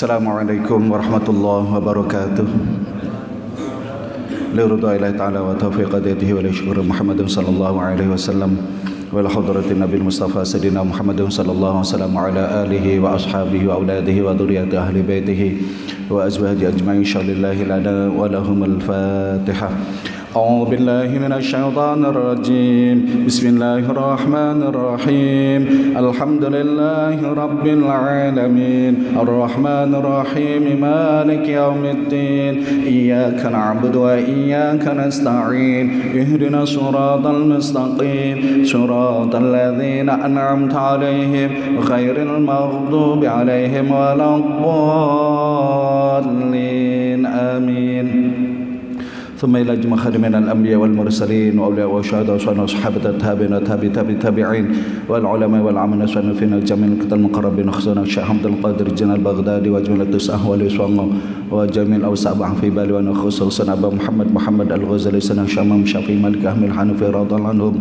Assalamualaikum warahmatullahi wabarakatuh. Liridha ilahi ta'ala wa taufiq hadiyatihi wa li syukur Muhammadin sallallahu alaihi wasallam wa la hadratin Nabi Mustafa Sayyidina Muhammadin sallallahu alaihi wasallam ala alihi wa ashabihi wa auladihi wa dhurriyyati ahli baitihi wa azwajihi ajma'in syalillahi lana wa lahumul Fatihah. أعوذ بالله من الشيطان الرجيم بسم الله الرحمن الرحيم الحمد لله رب العالمين الرحمن الرحيم مالك يوم الدين إياك نعبد وإياك نستعين اهدنا الصراط المستقيم صراط الذين أنعمت عليهم غير المغضوب عليهم ولا الضالين آمين. ثم إلى جمع خادمين الأنبياء والمرسلين وأولياء والشهداء وصحابة التابعين والتابعين والعلماء والعاملين والصالحين جميع الكتاب المقربين خصوصا الشيخ حمد القادر الجنال البغدادي وجميع التسعة والإسوان وجميع الأوسع في بالي وأنا خصوصا أبا محمد الغزالي سنة شامم شافعي مالك أحمد الحنفي رضي الله عنهم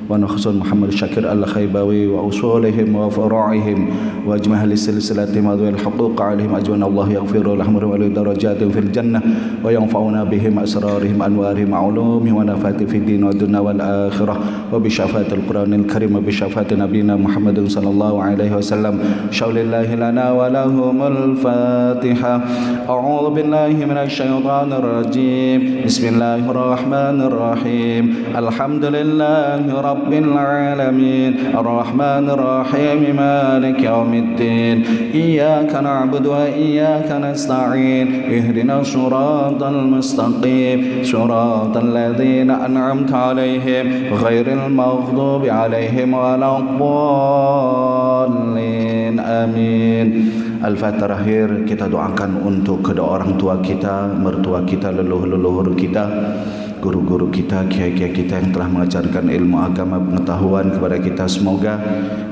ونخص محمد الشاكر الخيباوي وأصولهم وفروعهم وأجمع أهل سلسلتهم وذوي الحقوق عليهم أجمعين. الله يغفر لهم ولي درجاتهم في الجنة وينفعنا بهم أسرارهم أنوارهم علومهم ونفاتهم في الدين والدنيا والآخرة وبشفاعة القرآن الكريم وبشفاعة نبينا محمد صلى الله عليه وسلم. شول الله لنا ولهم الفاتحة. أعوذ بالله من الشيطان الرجيم بسم الله الرحمن الرحيم الحمد لله رب العالمين الرحمن الرحيم مالك يوم الدين إياك نعبد وإياك نستعين اهدنا الصراط المستقيم صراط الذين أنعمت عليهم غير المغضوب عليهم ولا الضالين آمين. Al-Fatihah terakhir kita doakan untuk kedua orang tua kita, mertua kita, leluhur kita, guru-guru kita, kiai-kiai kita yang telah mengajarkan ilmu agama pengetahuan kepada kita, semoga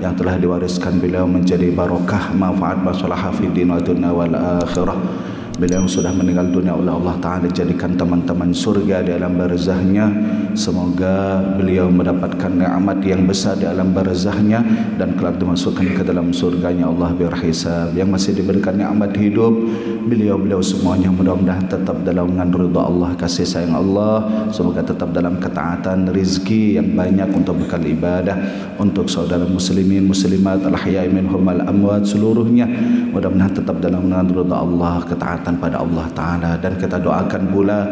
yang telah diwariskan beliau menjadi barokah, manfaat, maslahah fid din wa dunya wal akhirah. Beliau yang sudah meninggal dunia oleh Allah Ta'ala jadikan teman-teman surga di alam barzahnya. Semoga beliau mendapatkan nikmat yang besar di alam barzahnya dan kelak dimasukkan ke dalam surganya Allah berhisab. Yang masih diberikan nikmat hidup, beliau-beliau semuanya mudah-mudahan tetap dalam ridha Allah, kasih sayang Allah. Semoga tetap dalam ketaatan, rizki yang banyak untuk bekal ibadah untuk saudara muslimin muslimat al-ahya'i minhum al-amwat seluruhnya. Mudah-mudahan tetap dalam ridha Allah, ketaatan pada Allah Ta'ala. Dan kita doakan pula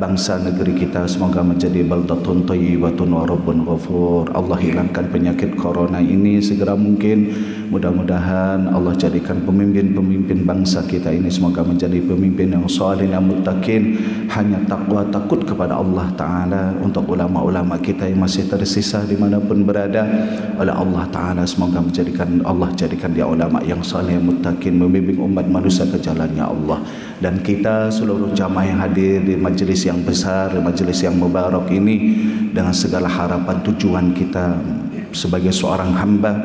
bangsa negeri kita semoga menjadi baldatun thayyibatun wa rabbun ghafur. Allah hilangkan penyakit corona ini segera mungkin. Mudah-mudahan Allah jadikan pemimpin-pemimpin bangsa kita ini semoga menjadi pemimpin yang salih, yang muttaqin, hanya takwa takut kepada Allah Ta'ala. Untuk ulama-ulama kita yang masih tersisa dimanapun berada oleh Allah Ta'ala, semoga Allah jadikan dia ulama yang salih, yang muttaqin, membimbing umat manusia ke jalannya Allah. Dan kita seluruh jamaah yang hadir di majlis yang besar, majlis yang mubarak ini, dengan segala harapan tujuan kita sebagai seorang hamba,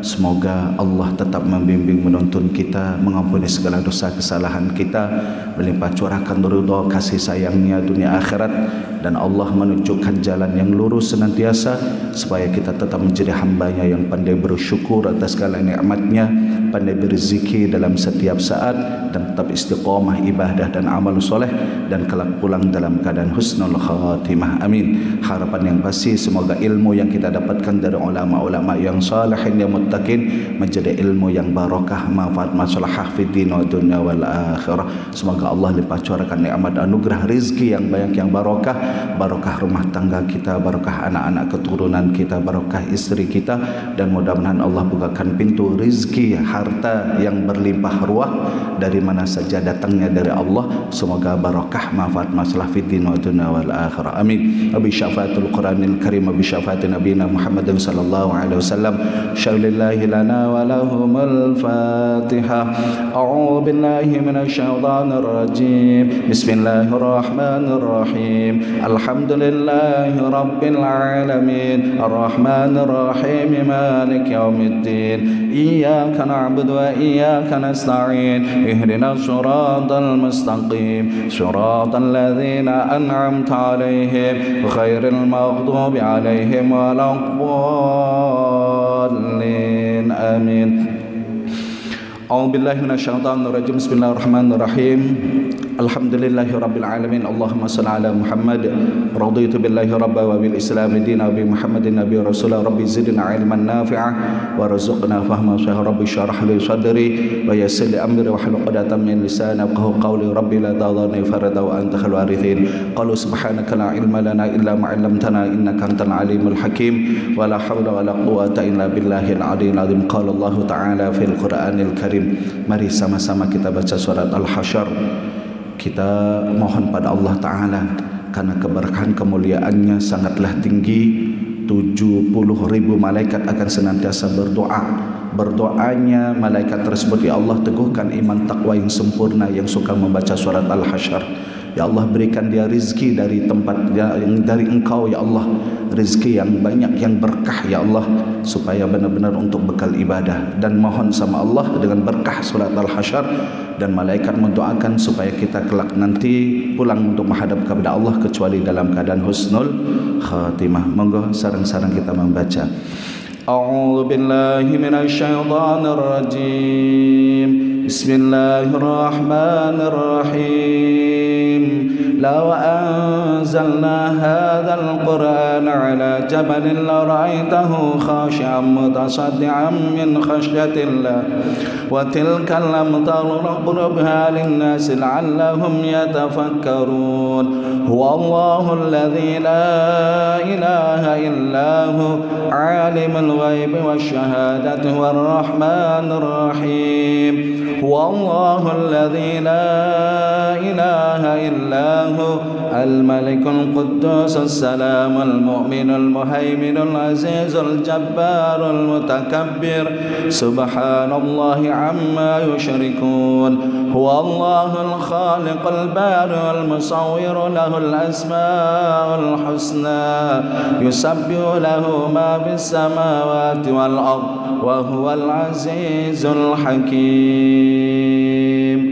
semoga Allah tetap membimbing menuntun kita, mengampuni segala dosa kesalahan kita, melimpah curahkan ridha kasih sayangnya dunia akhirat, dan Allah menunjukkan jalan yang lurus senantiasa supaya kita tetap menjadi hambanya yang pandai bersyukur atas segala nikmatnya, pandai berzikir dalam setiap saat, dan tetap istiqamah ibadah dan amal soleh, dan kelak pulang dalam keadaan husnul khatimah. Amin. Harapan yang pasti semoga ilmu yang kita dapatkan dari ulama-ulama yang salihin, yang muttaqin, menjadi ilmu yang barakah, manfaat, maslahah fid din wa dunya wal akhirah. Semoga Allah limpah curahkan nikmat anugerah rizki yang banyak, yang barakah, barakah rumah tangga kita, barakah anak-anak keturunan kita, barakah istri kita, dan mudah-mudahan Allah bukakan pintu rizki, harta yang berlimpah ruah dari mana saja datangnya dari Allah. Semoga barakah, manfaat, masalah fid din wa dunya wal akhirah. Amin. Bi syafaatul Qur'anil Karim, bi syafaat nabiyina Muhammadin sallallahu alaihi wasallam. Syaulillahi lana wa lahumul Fatihah. A'udzu billahi minasy syaithanir rajim. Bismillahirrahmanirrahim. Alhamdulillahi rabbil alamin. Arrahmanir rahim. Maliki yaumiddin. Iyyaka na'budu wa iyyaka nasta'in. Ihdinas siratal mustaqim. Siratal ladzina an'amta 'alaihim ghairil maghdubi 'alaihim waladdallin. Amin. A'udzubillahi minasyaitonirrajim. Bismillahirrahmanirrahim. Alhamdulillahirabbil alamin. Allahumma shalli ala Muhammad. Raditu billahi rabba wa bil islam dinan bi Muhammadin nabiy rasula. Rabbi zidna ilman nafi'a warzuqna fahma sahih. Rabbi shrah li sadri wa yassir li amri wahlul 'uqdatam min lisani yafqahu qawli. Rabbi la tadharni farada wa anta khairul warithin. Qalu subhanaka la ilma lana illa ma 'allamtana innaka antal alimul hakim. Wa la hawla wa la quwwata illa billahil aliyyil azim. Qala Allah ta'ala fil Qur'anil Karim. Mari sama-sama kita baca surat Al-Hasyr. Kita mohon pada Allah Ta'ala, karena keberkahan kemuliaannya sangatlah tinggi. 70.000 malaikat akan senantiasa berdoa. Berdoanya malaikat tersebut, ya Allah teguhkan iman takwa yang sempurna yang suka membaca surat Al-Hasyr. Ya Allah berikan dia rizki dari tempat yang dari Engkau, ya Allah, rizki yang banyak, yang berkah, ya Allah, supaya benar-benar untuk bekal ibadah. Dan mohon sama Allah dengan berkah surat Al-Hasyr, dan malaikat mendoakan supaya kita kelak nanti pulang untuk menghadap kepada Allah kecuali dalam keadaan husnul khatimah. Monggo sareng-sareng kita membaca. A'udzu billahi minasyaitonir rajim. Bismillahirrahmanirrahim. Law anzalna hadzal qur'ana 'ala jabalin la ra'aitahu khashi'an mutasaddian min khashyatillah wa tilka al-amtaru nadribuha lin-nasi la'allahum yatafakkarun. Huwallahu alladzi la ilaha illa hu 'alimul ghaibi wasyahadati war-rahmanir rahim. Huwallahu alladzi la ilaha illa hu al-malikul quddus as-salamul mu'minul muhaiminul azizul jabbarul mutakabbir. Subhanallahi amma yusyrikun. Huwallahul khaliqul bari'ul musawwir lahul asmaul husna. Yusabbihu lahu ma fis samawati wal ardh wa huwal azizul hakim.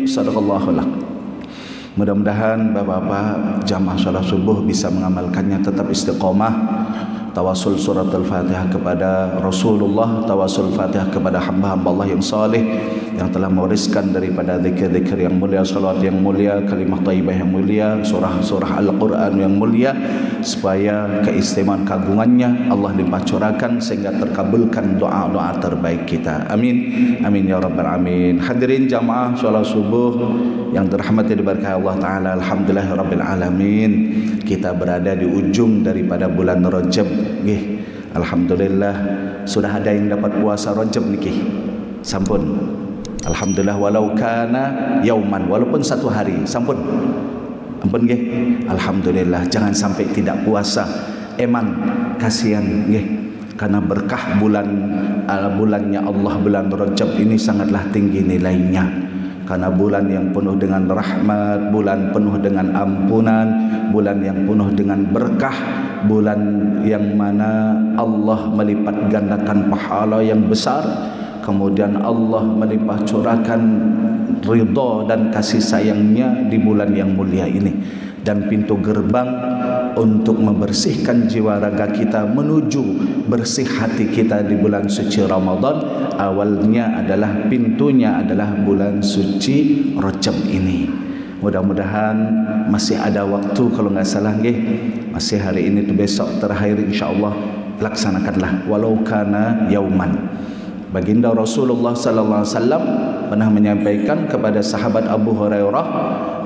Sadaqallahul a'lam. Mudah-mudahan bapak-bapak jamaah salat subuh bisa mengamalkannya, tetap istiqomah. Tawasul surat Al-Fatihah kepada Rasulullah, tawasul Fatihah kepada hamba-hamba Allah yang saleh yang telah mewariskan daripada zikir-zikir yang mulia, salat yang mulia, kalimah thayyibah yang mulia, surah-surah Al-Quran yang mulia, supaya keistimewaan keagungannya Allah limpah curahkan sehingga terkabulkan doa-doa terbaik kita. Amin. Amin ya rabbal alamin. Hadirin jamaah salat subuh yang dirahmati diberkahi Allah Ta'ala, alhamdulillah rabbil alamin. Kita berada di ujung daripada bulan Rajab. Nggih, alhamdulillah sudah ada yang dapat puasa Rajab niki. Sampun. Alhamdulillah walau kana yauman, walaupun satu hari, sampun. Ampun nggih. Alhamdulillah, jangan sampai tidak puasa. Eman kasihan nggih. Karena berkah bulannya Allah, bulan Rajab ini sangatlah tinggi nilainya. Karena bulan yang penuh dengan rahmat, bulan penuh dengan ampunan, bulan yang penuh dengan berkah, bulan yang mana Allah melipat gandakan pahala yang besar, kemudian Allah melimpah curahkan ridha dan kasih sayangnya di bulan yang mulia ini. Dan pintu gerbang untuk membersihkan jiwa raga kita menuju bersih hati kita di bulan suci Ramadan, awalnya adalah, pintunya adalah bulan suci Rajab ini. Mudah-mudahan masih ada waktu, kalau nggak salah nggih, masih hari ini tu besok terakhir, insyaallah laksanakanlah walau kana yauman. Baginda Rasulullah sallallahu alaihi wasallam pernah menyampaikan kepada sahabat Abu Hurairah,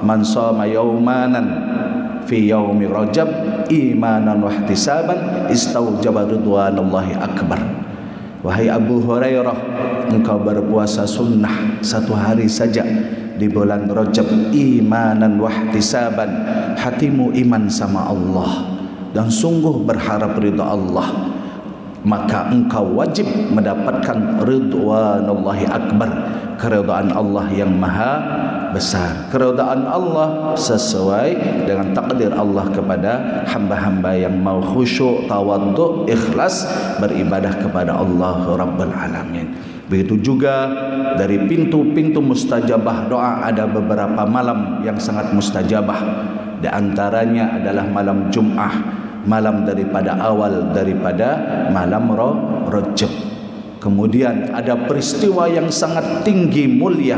man shoma yaumanan fi yaumi Rajab imanan wa ihtisaban istaujaba ridwanallahi akbar. Wahai Abu Hurairah, engkau berpuasa sunnah satu hari saja di bulan Rajab, imanan wa ihtisaban, hatimu iman sama Allah dan sungguh berharap ridha Allah, maka engkau wajib mendapatkan ridwanallahi akbar, keridhaan Allah yang maha besar. Keridhaan Allah sesuai dengan takdir Allah kepada hamba-hamba yang mau khusyuk, tawadhu, ikhlas beribadah kepada Allah Rabbul Alamin. Begitu juga dari pintu-pintu mustajabah doa, ada beberapa malam yang sangat mustajabah. Di antaranya adalah malam Jum'ah, malam daripada awal daripada malam Rajab. Kemudian ada peristiwa yang sangat tinggi mulia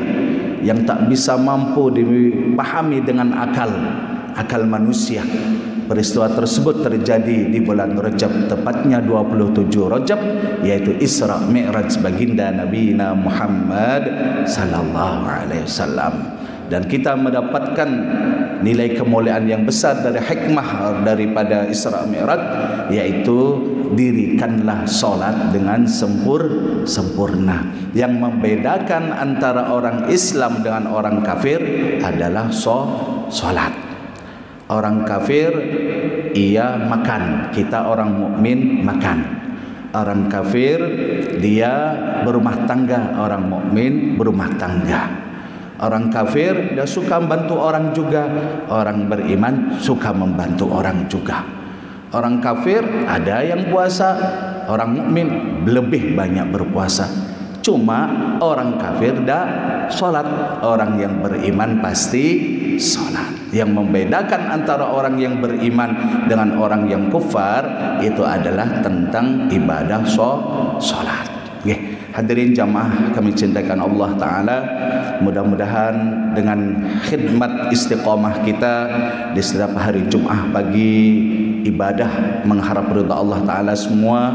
yang tak bisa mampu dipahami dengan akal manusia. Peristiwa tersebut terjadi di bulan Rajab, tepatnya 27 Rajab, yaitu Isra Mi'raj baginda Nabi Muhammad sallallahu alaihi wasallam. Dan kita mendapatkan nilai kemuliaan yang besar dari hikmah daripada Isra Mi'raj, yaitu dirikanlah solat dengan sempurna. Yang membedakan antara orang Islam dengan orang kafir adalah solat. Orang kafir ia makan, kita orang mukmin makan. Orang kafir dia berumah tangga, orang mukmin berumah tangga. Orang kafir dia suka membantu orang juga, orang beriman suka membantu orang juga. Orang kafir ada yang puasa, orang mukmin lebih banyak berpuasa. Cuma orang kafir dah solat, orang yang beriman pasti solat. Yang membedakan antara orang yang beriman dengan orang yang kufar itu adalah tentang ibadah solat. Hadirin jamaah kami cintakan Allah Ta'ala, mudah-mudahan dengan khidmat istiqamah kita di setiap hari Jumat pagi, ibadah mengharap ridha Allah Ta'ala semua,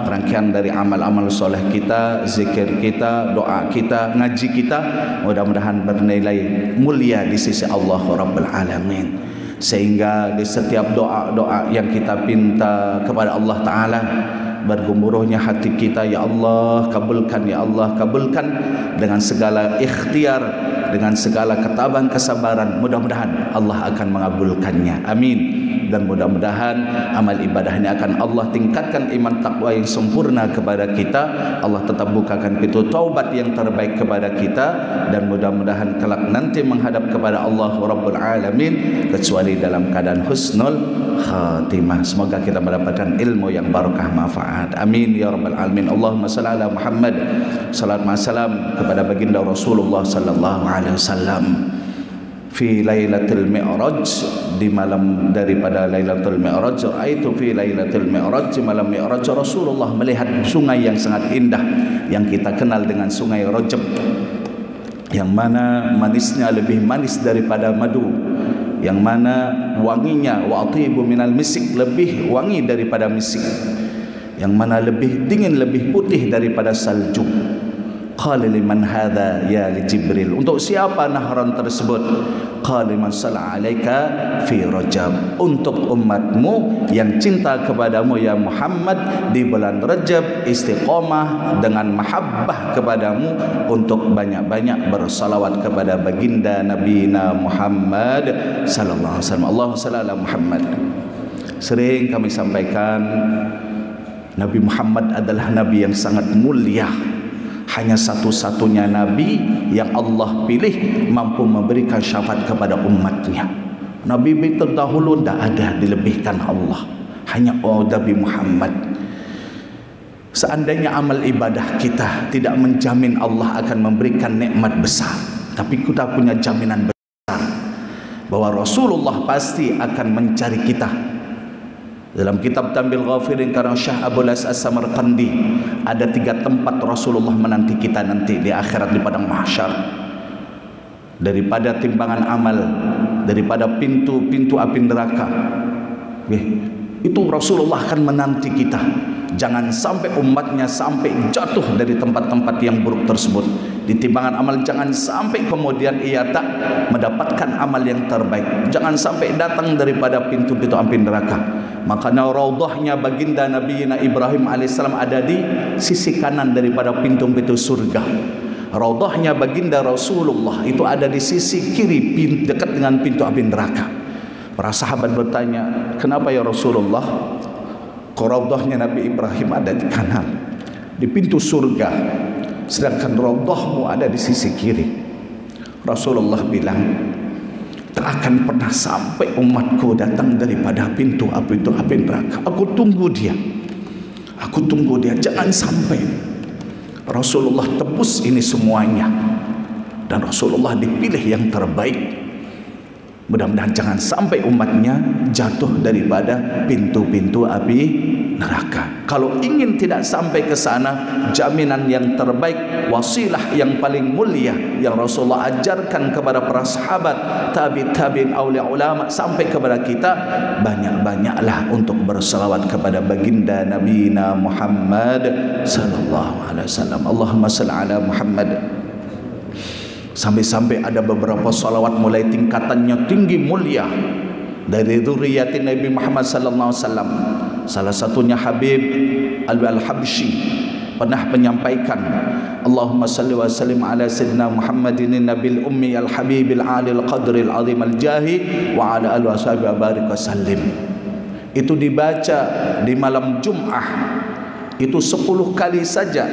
rangkaian dari amal-amal soleh kita, zikir kita, doa kita, ngaji kita, mudah-mudahan bernilai mulia di sisi Allah Rabbul Alamin. Sehingga di setiap doa-doa yang kita pinta kepada Allah Ta'ala, bergemuruhnya hati kita, ya Allah kabulkan, ya Allah kabulkan, dengan segala ikhtiar, dengan segala ketabahan kesabaran, mudah-mudahan Allah akan mengabulkannya, amin. Dan mudah-mudahan amal ibadah ini akan Allah tingkatkan iman takwa yang sempurna kepada kita. Allah tetap bukakan pintu taubat yang terbaik kepada kita, dan mudah-mudahan kelak nanti menghadap kepada Allah Rabbul Alamin kecuali dalam keadaan husnul khatimah. Semoga kita mendapatkan ilmu yang barakah manfaat, amin ya rabbal alamin. Allahumma shalli ala Muhammad, salat wa salam kepada baginda Rasulullah sallallahu alaihi wasallam. Fi lailatul mi'raj, di malam daripada lailatul mi'raj, itu fi lailatul mi'raj, malam mi'raj Rasulullah melihat sungai yang sangat indah yang kita kenal dengan sungai Rajab, yang mana manisnya lebih manis daripada madu, yang mana wanginya wa athibu minal misik, lebih wangi daripada misik, yang mana lebih dingin, lebih putih daripada salju. Qala liman hadha ya li Jibril, untuk siapa nahran tersebut? Qala liman salla alaika fi Rajab, untuk umatmu yang cinta kepadamu ya Muhammad di bulan Rajab, istiqamah dengan mahabbah kepadamu untuk banyak-banyak bersalawat kepada baginda Nabi Muhammad sallallahu alaihi wasallam. Allahumma shalli ala Muhammad. Sering kami sampaikan, Nabi Muhammad adalah nabi yang sangat mulia. Hanya satu-satunya nabi yang Allah pilih mampu memberikan syafaat kepada umatnya. Nabi terdahulu tidak ada dilebihkan Allah, hanya Nabi Muhammad. Seandainya amal ibadah kita tidak menjamin Allah akan memberikan nikmat besar, tapi kita punya jaminan besar bahwa Rasulullah pasti akan mencari kita. Dalam kitab Tambil Ghafirin karang Syekh Abul As As-Samarqandi, ada 3 tempat Rasulullah menanti kita nanti di akhirat, di padang mahsyar. Daripada timbangan amal, daripada pintu-pintu api neraka, itu Rasulullah akan menanti kita. Jangan sampai umatnya sampai jatuh dari tempat-tempat yang buruk tersebut. Di timbangan amal jangan sampai kemudian ia tak mendapatkan amal yang terbaik. Jangan sampai datang daripada pintu-pintu api neraka. Makanya raudhahnya baginda Nabi Ibrahim alaihissalam ada di sisi kanan daripada pintu-pintu surga. Raudhahnya baginda Rasulullah itu ada di sisi kiri dekat dengan pintu api neraka. Para sahabat bertanya, kenapa ya Rasulullah? Raudhahnya Nabi Ibrahim ada di kanan, di pintu surga, sedangkan raudhahmu ada di sisi kiri. Rasulullah bilang, tak akan pernah sampai umatku datang daripada pintu api neraka. Aku tunggu dia, jangan sampai. Rasulullah tebus ini semuanya, dan Rasulullah dipilih yang terbaik. Mudah-mudahan jangan sampai umatnya jatuh daripada pintu-pintu api neraka. Kalau ingin tidak sampai ke sana, jaminan yang terbaik, wasilah yang paling mulia yang Rasulullah ajarkan kepada para sahabat, tabi'in, aulia ulama sampai kepada kita, banyak-banyaklah untuk berselawat kepada baginda Nabi Muhammad sallallahu alaihi wasallam. Allahumma shalli ala Muhammad. Sampai-sampai ada beberapa salawat mulai tingkatannya tinggi mulia dari zuriyatin Nabi Muhammad sallallahu alaihi wasallam. Salah satunya Habib Al-Habsyi pernah menyampaikan, Allahumma salli wa sallim ala sayyidina Muhammadin nabil ummi al-habibil alil qadril azim al-jahi wa ala alihi washabihi wa barik wa sallim. Itu dibaca di malam Jum'ah itu 10 kali saja,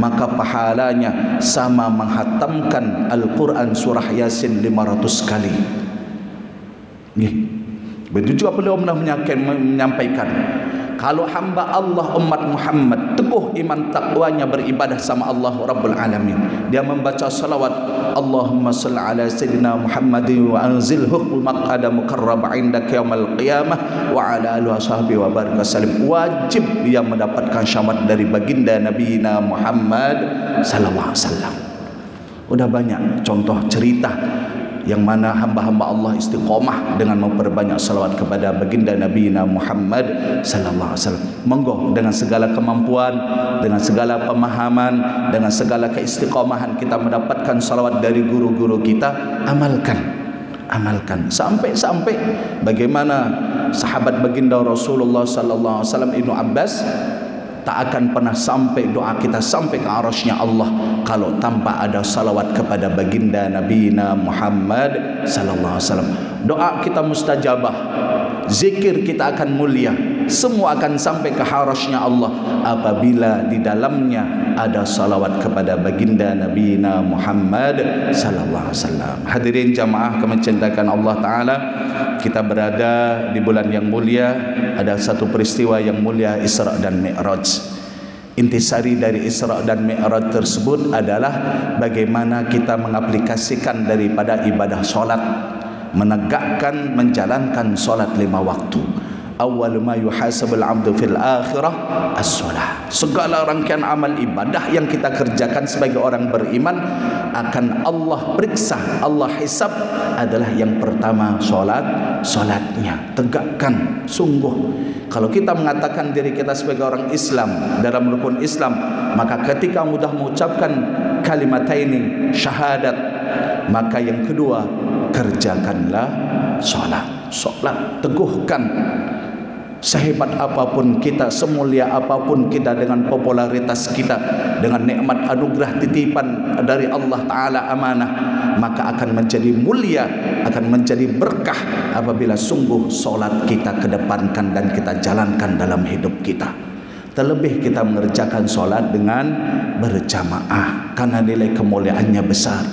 maka pahalanya sama menghatamkan Al-Quran surah Yasin 500 kali. Begitu juga beliau menyampaikan, kalau hamba Allah umat Muhammad teguh iman takwanya beribadah sama Allah Rabbul Alamin, dia membaca salawat Allahumma salli ala sayyidina Muhammadin wa anzilhu maq'ada mukarrama indaka yaumal qiyamah wa ala alihi washabihi wa barik wasallim, wajib dia mendapatkan syafaat dari baginda Nabi Muhammad sallallahu alaihi wasallam. Udah banyak contoh cerita yang mana hamba-hamba Allah istiqomah dengan memperbanyak salawat kepada baginda Nabi Muhammad sallallahu alaihi wasallam. Monggo dengan segala kemampuan, dengan segala pemahaman, dengan segala keistiqomahan kita mendapatkan salawat dari guru-guru kita, amalkan sampai bagaimana sahabat baginda Rasulullah sallallahu alaihi wasallam Ibnu Abbas, tak akan pernah sampai doa kita sampai ke arasy-Nya Allah kalau tanpa ada salawat kepada baginda Nabi Muhammad sallallahu alaihi wasallam. Doa kita mustajabah, zikir kita akan mulia, semua akan sampai ke arasy-Nya Allah apabila di dalamnya ada salawat kepada baginda Nabi Muhammad sallallahu alaihi wasallam. Hadirin jamaah kemencintakan Allah taala, kita berada di bulan yang mulia, ada satu peristiwa yang mulia, Isra dan Mi'raj. Intisari dari Isra dan Mi'raj tersebut adalah bagaimana kita mengaplikasikan daripada ibadah solat, menegakkan, menjalankan solat 5 waktu. Awwalu ma yuhasabul 'abdu fil akhirah as-shalah. Segala rangkaian amal ibadah yang kita kerjakan sebagai orang beriman akan Allah periksa, Allah hisab adalah yang pertama solatnya. Tegakkan sungguh. Kalau kita mengatakan diri kita sebagai orang Islam dalam rukun Islam, maka ketika mudah mengucapkan kalimataini syahadat, maka yang kedua kerjakanlah solat, teguhkan. Sehebat apapun kita, semulia apapun kita, dengan popularitas kita, dengan nikmat anugerah titipan dari Allah Ta'ala amanah, maka akan menjadi mulia, akan menjadi berkah apabila sungguh solat kita kedepankan dan kita jalankan dalam hidup kita. Terlebih kita mengerjakan solat dengan berjamaah karena nilai kemuliaannya besar.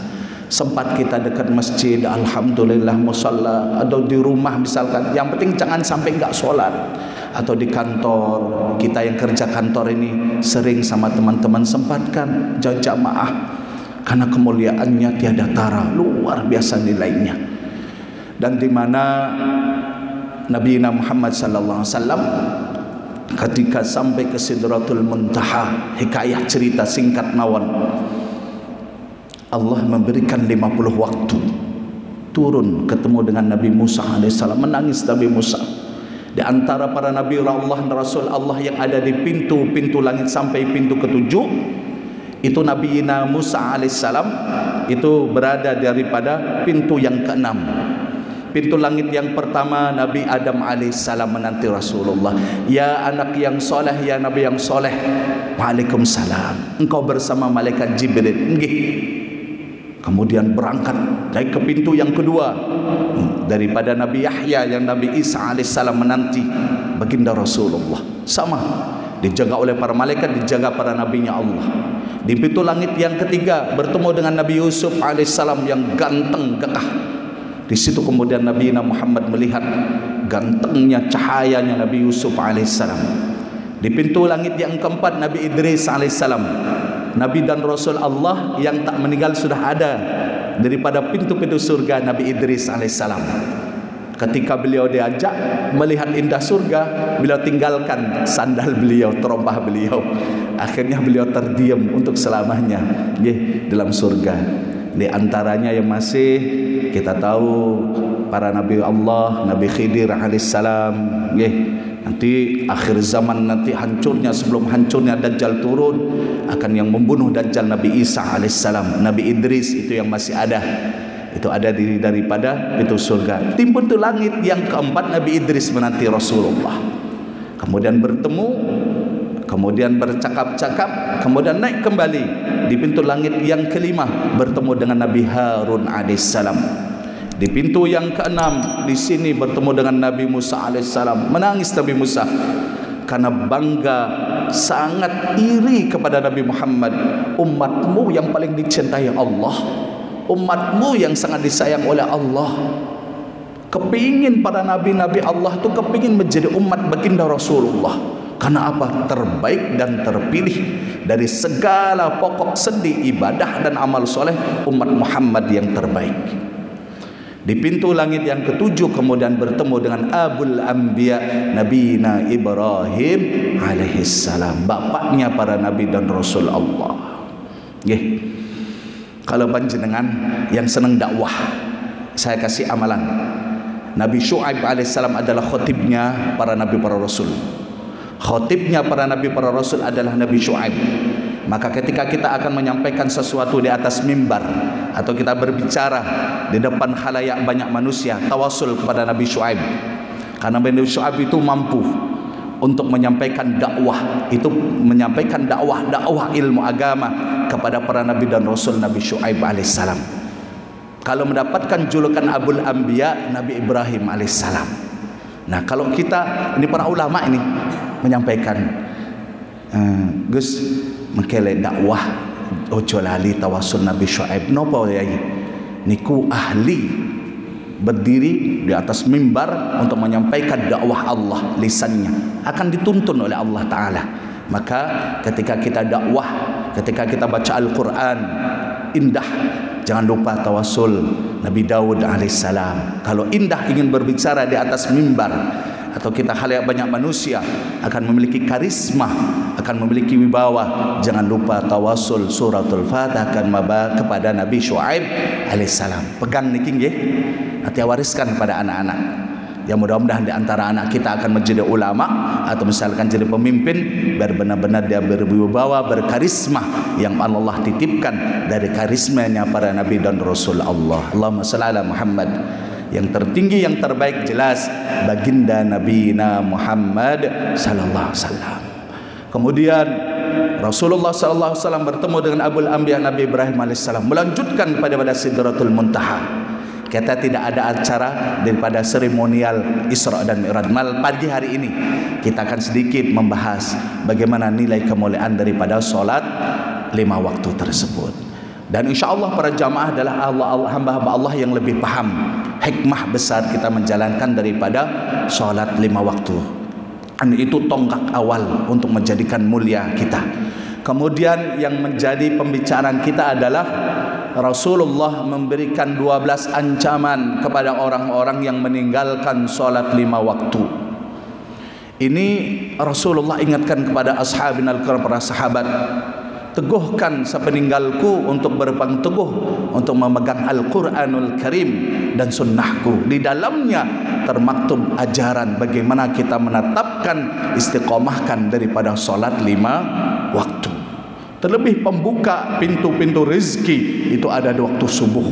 Sempat kita dekat masjid, alhamdulillah musalla, atau di rumah misalkan, yang penting jangan sampai enggak sholat. Atau di kantor, kita yang kerja kantor ini sering sama teman-teman sempatkan jamaah, karena kemuliaannya tiada tara, luar biasa nilainya. Dan di mana Nabi Muhammad sallallahu alaihi wasallam ketika sampai ke Sidratul Muntaha, hikayah cerita singkat mawon, Allah memberikan 50 waktu turun ketemu dengan Nabi Musa alaihissalam. Menangis Nabi Musa. Di antara para Nabi Allah dan Rasul Allah yang ada di pintu langit sampai pintu ke-7, itu Nabi Musa alaihissalam itu berada daripada pintu yang ke-6. Pintu langit yang pertama Nabi Adam alaihissalam menanti Rasulullah. Ya anak yang soleh, ya Nabi yang soleh. Waalaikumsalam. Engkau bersama malaikat Jibril. Nggih. Kemudian berangkat naik ke pintu yang kedua, daripada Nabi Yahya yang Nabi Isa alaihissalam menanti baginda Rasulullah. Sama, dijaga oleh para malaikat, dijaga para nabinya Allah. Di pintu langit yang ketiga bertemu dengan Nabi Yusuf alaihissalam yang ganteng gagah. Di situ kemudian Nabi Muhammad melihat gantengnya, cahayanya Nabi Yusuf alaihissalam. Di pintu langit yang keempat Nabi Idris alaihissalam, Nabi dan Rasul Allah yang tak meninggal sudah ada daripada pintu-pintu surga Nabi Idris alaihissalam. Ketika beliau diajak melihat indah surga, beliau tinggalkan sandal beliau, terompah beliau. Akhirnya beliau terdiam untuk selamanya dalam surga. Di antaranya yang masih kita tahu para nabi Allah, Nabi Khidir alaihissalam, nanti akhir zaman, nanti hancurnya, sebelum hancurnya Dajjal turun, akan yang membunuh Dajjal Nabi Isa alaihissalam. Nabi Idris itu yang masih ada, itu ada daripada pintu surga. Di pintu langit yang keempat Nabi Idris menanti Rasulullah, kemudian bertemu, kemudian bercakap-cakap, kemudian naik kembali di pintu langit yang kelima bertemu dengan Nabi Harun alaihissalam. Di pintu yang keenam di sini bertemu dengan Nabi Musa alaihissalam. Menangis Nabi Musa karena bangga, sangat iri kepada Nabi Muhammad, umatmu yang paling dicintai Allah, umatmu yang sangat disayang oleh Allah. Kepingin para nabi-nabi Allah itu kepingin menjadi umat baginda Rasulullah. Karena apa? Terbaik dan terpilih dari segala pokok sendi ibadah dan amal soleh, umat Muhammad yang terbaik. Di pintu langit yang ketujuh kemudian bertemu dengan Abul Anbiya, Nabi Ibrahim alaihissalam, bapaknya para nabi dan rasul Allah. Kalau panjenengan yang senang dakwah, saya kasih amalan. Nabi Syuaib alaihissalam adalah khotibnya para nabi para rasul. Khotibnya para nabi para rasul adalah Nabi Syuaib. Maka ketika kita akan menyampaikan sesuatu di atas mimbar atau kita berbicara di depan khalayak banyak manusia, tawasul kepada Nabi Syuaib. Karena Nabi Syuaib itu mampu untuk menyampaikan dakwah, itu menyampaikan dakwah ilmu agama kepada para nabi dan rasul Nabi Syuaib alaihissalam. Kalau mendapatkan julukan Abul Anbiya, Nabi Ibrahim alaihissalam. Nah, kalau kita ini para ulama ini menyampaikan, Gus mengkele dakwah ojo lali tawasul Nabi Syuaib nopo yai niku ahli berdiri di atas mimbar untuk menyampaikan dakwah Allah, lisannya akan dituntun oleh Allah Ta'ala. Maka ketika kita dakwah, ketika kita baca Al-Quran indah, jangan lupa tawasul Nabi Daud alaihissalam. Kalau indah ingin berbicara di atas mimbar atau kita khalayak banyak manusia, akan memiliki karisma, akan memiliki wibawa, jangan lupa tawasul suratul Fatihah kepada Nabi Syuaib alaihissalam. Pegang niki nggih, nanti wariskan pada anak-anak. Ya mudah-mudahan di antara anak kita akan menjadi ulama atau misalkan jadi pemimpin, biar benar-benar dia berwibawa, berkarisma yang Allah titipkan dari karismanya para nabi dan rasul Allah. Allahumma shalli ala Muhammad. Yang tertinggi, yang terbaik jelas baginda Nabi Muhammad sallallahu alaihi wasallam. Kemudian Rasulullah sallallahu alaihi wasallam bertemu dengan Abul Anbiya Nabi Ibrahim alaihissalam, melanjutkan pada Sidratul Muntaha. Kita tidak ada acara daripada seremonial Isra dan Mi'raj. Pagi hari ini kita akan sedikit membahas bagaimana nilai kemuliaan daripada solat 5 waktu tersebut. Dan insya Allah para jamaah adalah hamba-hamba Allah yang lebih paham hikmah besar kita menjalankan daripada solat 5 waktu. Dan itu tonggak awal untuk menjadikan mulia kita. Kemudian yang menjadi pembicaraan kita adalah Rasulullah memberikan 12 ancaman kepada orang-orang yang meninggalkan solat 5 waktu. Ini Rasulullah ingatkan kepada ashabin al-kiram, para sahabat, teguhkan sepeninggalku untuk berpegang teguh untuk memegang Al-Quranul Karim dan sunnahku. Di dalamnya termaktub ajaran bagaimana kita menetapkan, istiqomahkan daripada solat 5 waktu. Terlebih pembuka pintu-pintu rezeki itu ada di waktu subuh.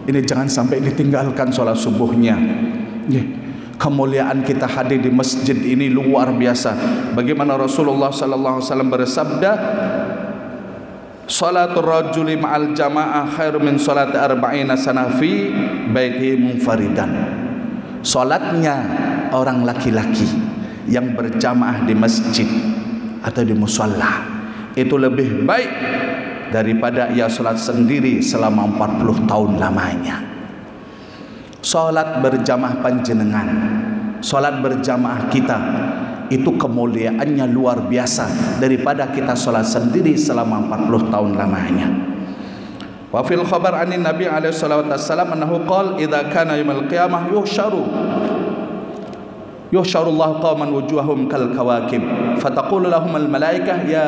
Ini jangan sampai ditinggalkan sholat subuhnya. Kemuliaan kita hadir di masjid ini luar biasa. Bagaimana Rasulullah sallallahu alaihi wasallam bersabda, "Salatul rajuli ma'al jamaah khairu min salati arba'ina sana fi baitihi munfaridan." Salatnya orang laki-laki yang berjamaah di masjid atau di musalla itu lebih baik daripada ia salat sendiri selama 40 tahun lamanya. Salat berjamaah panjenengan, salat berjamaah kita itu kemuliaannya luar biasa daripada kita salat sendiri selama 40 tahun lamanya. Wa fil khabar anin Nabi alaihi salatu wassalam annahu qala idza kana yaumul qiyamah yuhsharu Allah qauman wujuhahum kal kawakib fataqulu lahum al malaikah ya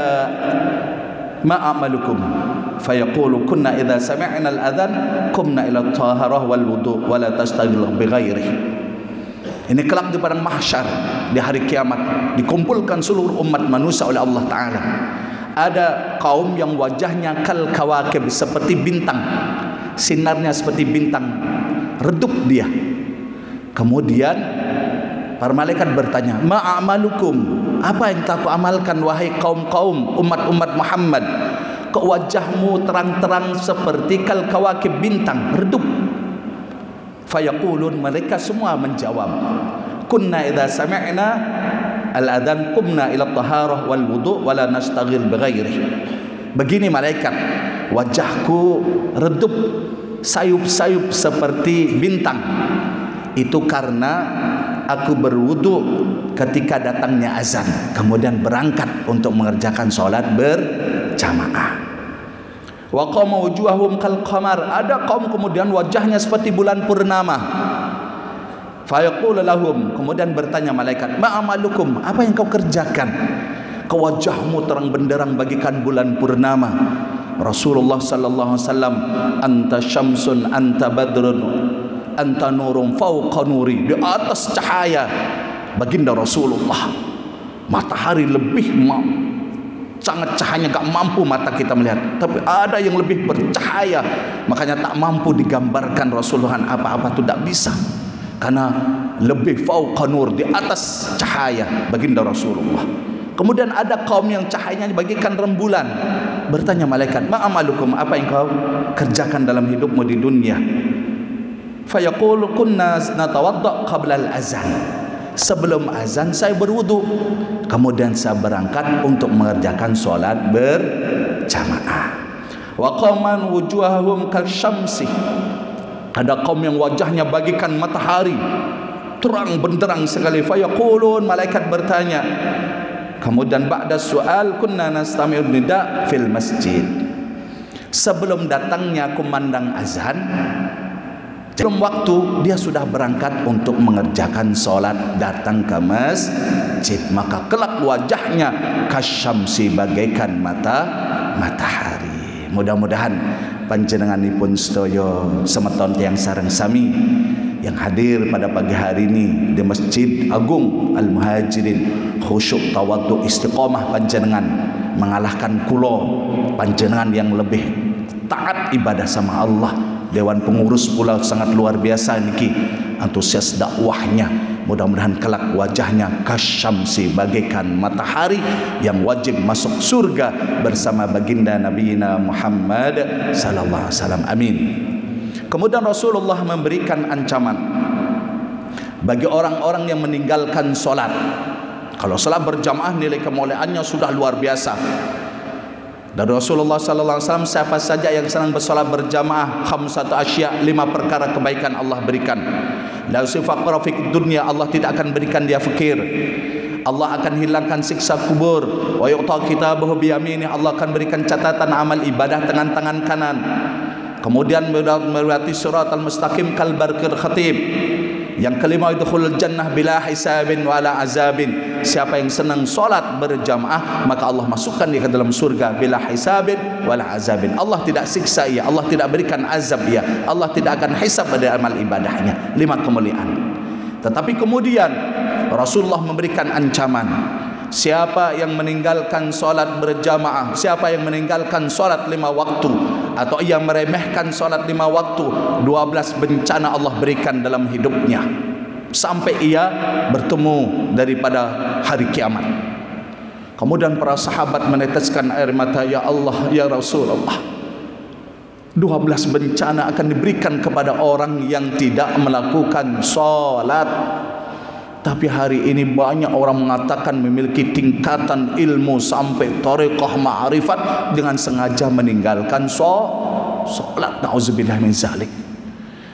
ma a'malukum fayaqulu kunna idza sami'na al adhan qumna ila at-taharah wal wudu wa la tastaghil bi ghairihi. Ini kelak di padang mahsyar di hari kiamat dikumpulkan seluruh umat manusia oleh Allah Ta'ala. Ada kaum yang wajahnya kal kawakib, seperti bintang, sinarnya seperti bintang, redup dia. Kemudian para malaikat bertanya, ma'amalukum, apa yang aku amalkan wahai kaum-kaum umat-umat Muhammad? Kok wajahmu terang-terang seperti kal kawakib, bintang, redup? Fayaqulun, mereka semua menjawab, kunna idza sami'na al-adhan qumna ila at-taharah wal wudu' wa la nastaghil bighairi. Begini malaikat, wajahku redup, sayup-sayup seperti bintang. Itu karena aku berwudu ketika datangnya azan, kemudian berangkat untuk mengerjakan solat berjamaah. Wa qama wujuhahum kal qamar, ada kaum kemudian wajahnya seperti bulan purnama. Fayaqulu lahum, kemudian bertanya malaikat, ma amalukum, apa yang kau kerjakan? Wajahmu terang benderang bagikan bulan purnama. Rasulullah sallallahu alaihi wasallam, anta syamsun anta badrun anta nurun fauqa nuri, di atas cahaya baginda Rasulullah. Matahari lebih sangat cahayanya, gak mampu mata kita melihat, tapi ada yang lebih bercahaya, makanya tak mampu digambarkan Rasulullah apa-apa itu tak bisa, karena lebih fauqa nur, di atas cahaya baginda Rasulullah. Kemudian ada kaum yang cahayanya bagikan rembulan. Bertanya malaikat, ma amalukum, apa yang kau kerjakan dalam hidupmu di dunia? Fayaqulu kunna natawadda qabla al-azan, sebelum azan saya berwudu, kemudian saya berangkat untuk mengerjakan solat berjamaah. Wa qauman wujuhahum kasyamsi, ada kaum yang wajahnya bagikan matahari, terang benderang sekali. Fayaqulun, malaikat bertanya, kemudian ba'da su'al kunna nastami'u nida fil masjid, sebelum datangnya kumandang azan, sebelum waktu dia sudah berangkat untuk mengerjakan solat, datang ke masjid, maka kelak wajahnya kasyamsi, bagaikan matahari. Mudah-mudahan panjenenganipun sedaya semeton tiyang sareng sami yang hadir pada pagi hari ini di Masjid Agung Al-Muhajirin, khusyuk tawadhu istiqomah panjenengan mengalahkan kula panjenengan yang lebih taat ibadah sama Allah. Dewan pengurus pula sangat luar biasa niki, antusias dakwahnya. Mudah-mudahan kelak wajahnya kasyamsi, bagaikan matahari yang wajib masuk surga bersama baginda Nabi Muhammad sallallahu alaihi wasallam. Amin. Kemudian Rasulullah memberikan ancaman bagi orang-orang yang meninggalkan solat. Kalau solat berjamaah nilai kemuliaannya sudah luar biasa. Dari Rasulullah sallallahu alaihi wasallam, siapa saja yang senang bersolat berjamaah, khamsatu asya, 5 perkara kebaikan Allah berikan. La yusifaqra fid dunya, Allah tidak akan berikan dia fakir. Allah akan hilangkan siksa kubur. Wa yu'ta kitabahu bi yamini, Allah akan berikan catatan amal ibadah dengan tangan kanan. Kemudian melewati siratal mustaqim kal barqil khatib. Yang kelima, idkhulul jannah bila hisabin wala azabin. Siapa yang senang solat berjamaah, maka Allah masukkan dia ke dalam surga bila hisabin wala azabin. Allah tidak siksa ia, Allah tidak berikan azab ia, Allah tidak akan hisab pada amal ibadahnya. 5 kemuliaan. Tetapi kemudian Rasulullah memberikan ancaman, siapa yang meninggalkan solat berjamaah, siapa yang meninggalkan solat 5 waktu, atau yang meremehkan solat 5 waktu, 12 bencana Allah berikan dalam hidupnya sampai ia bertemu daripada hari kiamat. Kemudian para sahabat meneteskan air mata, ya Allah, ya Rasulullah, 12 bencana akan diberikan kepada orang yang tidak melakukan solat. Tapi hari ini banyak orang mengatakan memiliki tingkatan ilmu sampai thariqah ma'rifat dengan sengaja meninggalkan solat. Nauzubillah min zalik.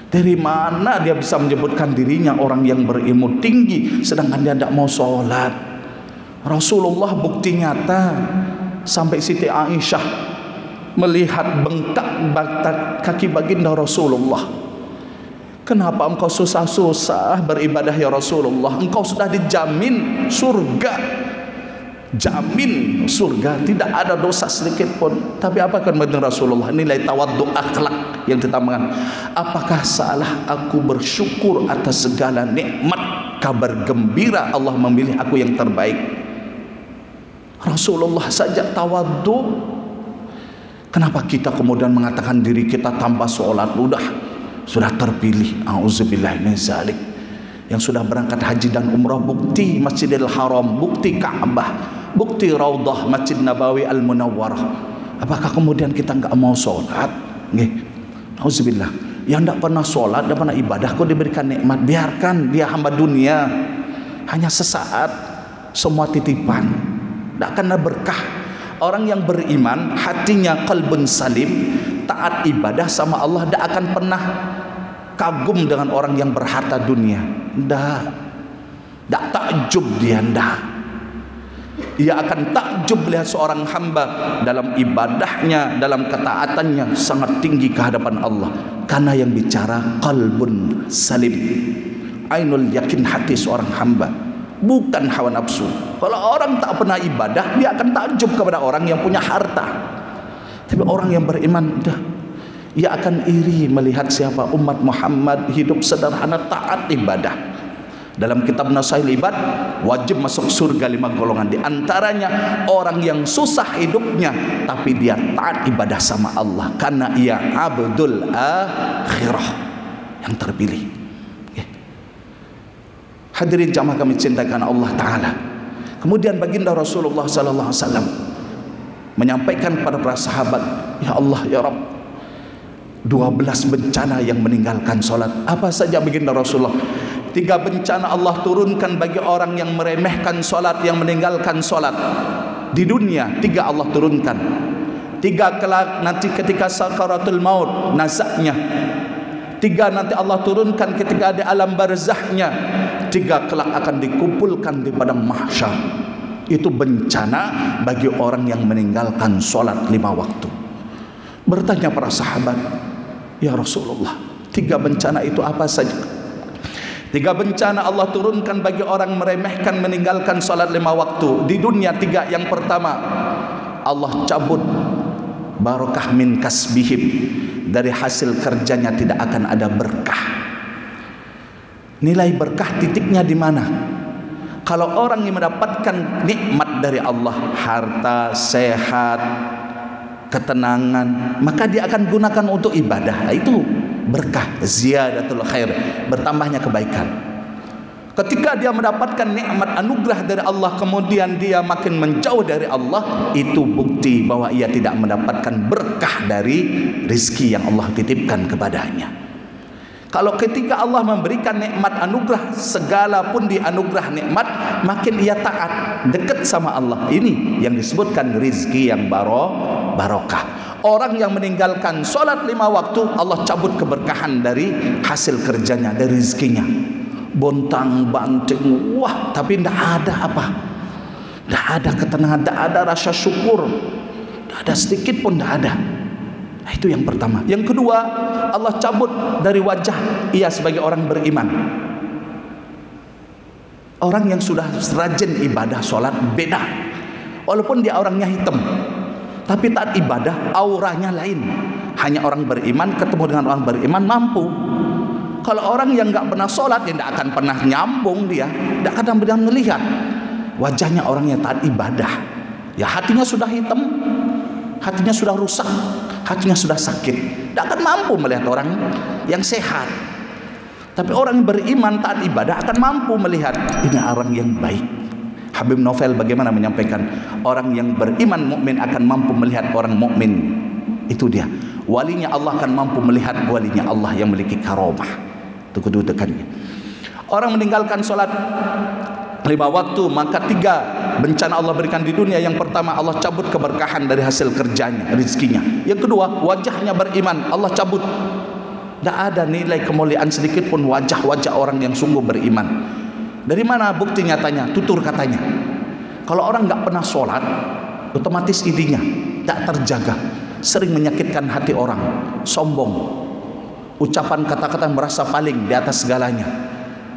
Dari mana dia bisa menyebutkan dirinya orang yang berilmu tinggi sedangkan dia tidak mau solat? Rasulullah bukti nyata, sampai Siti Aisyah melihat bengkak kaki baginda Rasulullah. Kenapa engkau susah-susah beribadah ya Rasulullah? Engkau sudah dijamin surga, jamin surga, tidak ada dosa sedikit pun. Tapi apa kan baginda Rasulullah? Nilai tawaddu, akhlak yang ditambahkan. Apakah salah aku bersyukur atas segala nikmat? Kabar gembira Allah memilih aku yang terbaik. Rasulullah saja tawaddu. Kenapa kita kemudian mengatakan diri kita tanpa sholat sudah terpilih? Auzubillah min zalik. Yang sudah berangkat haji dan umrah, bukti Masjidil Haram, bukti Ka'bah, bukti Raudhah Masjid Nabawi Al-Munawwarah. Apakah kemudian kita enggak mau sholat? Nggih. Auzubillah. Yang tidak pernah sholat, tidak pernah ibadah, kok diberikan nikmat? Biarkan dia hamba dunia, hanya sesaat, semua titipan, tidak akan ada berkah. Orang yang beriman, hatinya qalbun salim, taat ibadah sama Allah, tidak akan pernah kagum dengan orang yang berharta dunia. Tidak takjub dia, tidak. Ia akan takjub melihat seorang hamba dalam ibadahnya, dalam ketaatannya sangat tinggi ke hadapan Allah. Karena yang bicara qalbun salim, ainul yakin, hati seorang hamba, bukan hawa nafsu. Kalau orang tak pernah ibadah, dia akan takjub kepada orang yang punya harta. Tapi orang yang beriman, ia akan iri melihat siapa umat Muhammad hidup sederhana, taat ibadah. Dalam kitab Nasail Ibad, wajib masuk surga 5 golongan. Di antaranya orang yang susah hidupnya tapi dia taat ibadah sama Allah, karena ia abdul akhirah, yang terpilih. Hadirin jamaah kami cintakan Allah Ta'ala. Kemudian baginda Rasulullah sallallahu alaihi wasallam menyampaikan kepada para sahabat, ya Allah ya Rabb, 12 bencana yang meninggalkan solat. Apa saja baginda Rasulullah? 3 bencana Allah turunkan bagi orang yang meremehkan solat, yang meninggalkan solat. Di dunia 3 Allah turunkan. 3 kelak nanti ketika sakaratul maut, nazaknya. 3 nanti Allah turunkan ketika di alam barzahnya. 3 kelak akan dikumpulkan di padang mahsyar. Itu bencana bagi orang yang meninggalkan solat 5 waktu. Bertanya para sahabat, ya Rasulullah, 3 bencana itu apa saja? 3 bencana Allah turunkan bagi orang meremehkan meninggalkan salat 5 waktu. Di dunia 3. Yang pertama, Allah cabut barakah min kasbihim, dari hasil kerjanya tidak akan ada berkah. Nilai berkah titiknya di mana? Kalau orang yang mendapatkan nikmat dari Allah, harta, sehat, ketenangan, maka dia akan gunakan untuk ibadah. Itu berkah, ziyadatul khair, bertambahnya kebaikan. Ketika dia mendapatkan nikmat anugerah dari Allah, kemudian dia makin menjauh dari Allah, itu bukti bahwa ia tidak mendapatkan berkah dari rizki yang Allah titipkan kepadanya. Kalau ketika Allah memberikan nikmat anugerah, segala pun dianugerah nikmat, makin ia taat, dekat sama Allah. Ini yang disebutkan rizki yang barokah. Orang yang meninggalkan sholat 5 waktu, Allah cabut keberkahan dari hasil kerjanya, dari rezekinya. Bontang banting, wah, tapi tidak ada apa, tidak ada ketenangan, tidak ada rasa syukur, tidak ada sedikit pun, tidak ada. Nah, itu yang pertama. Yang kedua, Allah cabut dari wajah ia sebagai orang beriman. Orang yang sudah rajin ibadah sholat beda, walaupun dia orangnya hitam, tapi taat ibadah, auranya lain. Hanya orang beriman ketemu dengan orang beriman mampu. Kalau orang yang nggak pernah sholat, dia tidak akan pernah nyambung, dia tidak akan pernah melihat wajahnya orang yang taat ibadah. Ya hatinya sudah hitam, hatinya sudah rusak, hatinya sudah sakit, tidak akan mampu melihat orang yang sehat. Tapi orang beriman taat ibadah akan mampu melihat ini orang yang baik. Habib Novel bagaimana menyampaikan, orang yang beriman mukmin akan mampu melihat orang mukmin. Itu dia, walinya Allah akan mampu melihat walinya Allah yang memiliki karomah. Itu kedudukannya. Orang meninggalkan sholat 5 waktu, maka 3 bencana Allah berikan di dunia. Yang pertama, Allah cabut keberkahan dari hasil kerjanya, rezekinya. Yang kedua, wajahnya beriman, Allah cabut. Tidak ada nilai kemuliaan sedikit pun wajah-wajah orang yang sungguh beriman. Dari mana bukti nyatanya? Tutur katanya. Kalau orang nggak pernah sholat, otomatis idenya tak terjaga. sering menyakitkan hati orang, sombong, ucapan kata-kata merasa paling di atas segalanya,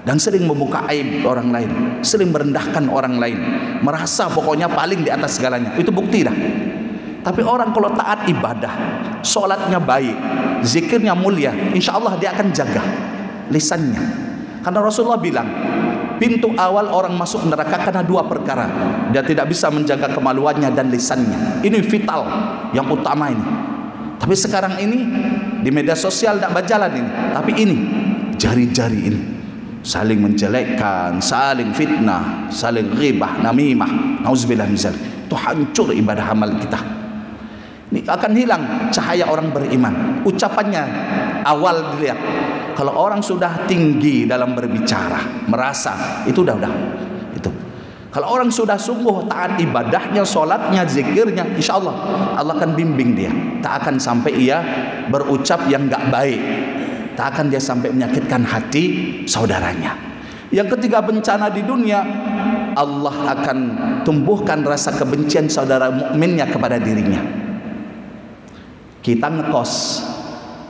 dan sering membuka aib orang lain, sering merendahkan orang lain, merasa pokoknya paling di atas segalanya. Itu bukti dah. Tapi orang kalau taat ibadah, sholatnya baik, zikirnya mulia, insya Allah dia akan jaga lisannya. Karena Rasulullah bilang, pintu awal orang masuk neraka karena dua perkara. Dia tidak bisa menjaga kemaluannya dan lisannya. Ini vital, yang utama ini. Tapi sekarang ini di media sosial tidak berjalan ini. Tapi ini jari-jari ini saling menjelekkan, saling fitnah, saling ghibah, namimah. Nauzubillah min dzalik. Itu hancur ibadah amal kita. Ini akan hilang cahaya orang beriman. Ucapannya awal dilihat. Kalau orang sudah tinggi dalam berbicara, merasa itu udah itu. Kalau orang sudah sungguh taat ibadahnya, sholatnya, zikirnya, insya Allah Allah akan bimbing dia. Tak akan sampai ia berucap yang enggak baik. Tak akan dia sampai menyakitkan hati saudaranya. Yang ketiga, bencana di dunia, Allah akan tumbuhkan rasa kebencian saudara mukminnya kepada dirinya. Kita ngekos,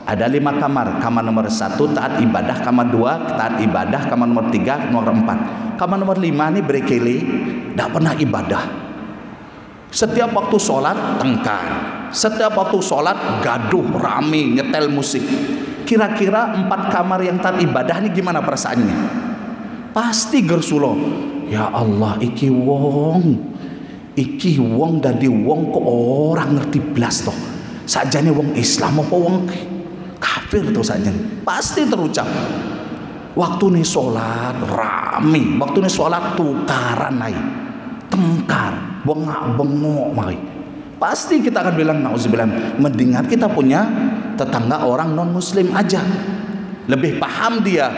ada 5 kamar. Kamar nomor 1 taat ibadah, kamar 2 taat ibadah, kamar nomor 3, nomor 4. Kamar nomor 5 ini berkeli, tidak pernah ibadah. Setiap waktu sholat tengkar, setiap waktu sholat gaduh, rame, nyetel musik. Kira-kira 4 kamar yang taat ibadah ini gimana perasaannya? Pasti gersulo, ya Allah, iki wong dadi wong kok orang ngerti blas toh. Sajane wong Islam apa wong kafir tuh saja, pasti terucap. Waktu nih sholat rame, waktu nih sholat tukaran naik, tengkar, bengok mai. Pasti kita akan bilang nauzubillah, mendingan kita punya tetangga orang non muslim aja, lebih paham dia.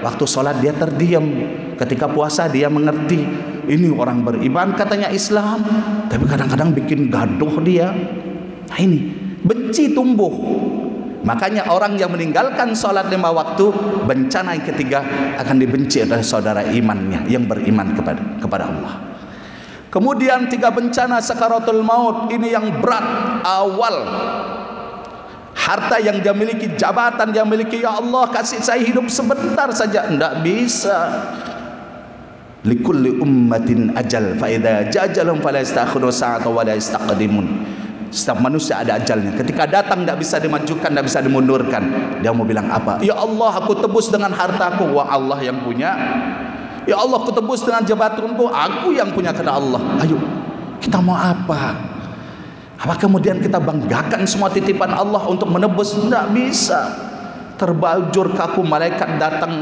Waktu sholat dia terdiam, ketika puasa dia mengerti. Ini orang beriman katanya Islam, tapi kadang-kadang bikin gaduh dia. Nah ini benci tumbuh. Makanya orang yang meninggalkan sholat 5 waktu, bencana yang ketiga akan dibenci oleh saudara imannya yang beriman kepada Allah. Kemudian 3 bencana sakaratul maut, ini yang berat. Awal, harta yang dia miliki, jabatan yang miliki, ya Allah kasih saya hidup sebentar saja, tidak bisa. Likulli ummatin ajal, fa idza jajalhum fala yastakhirun sa'atan wa la yastaqdimun. Setiap manusia ada ajalnya. Ketika datang tidak bisa dimajukan, tidak bisa dimundurkan. Dia mau bilang apa? Ya Allah, aku tebus dengan hartaku. Wah, Allah yang punya. Ya Allah, aku tebus dengan jabatanku. Aku yang punya, kata Allah. Ayo, kita mau apa? Apa kemudian kita banggakan semua titipan Allah untuk menebus? Tidak bisa. Terbajur kaku, malaikat datang.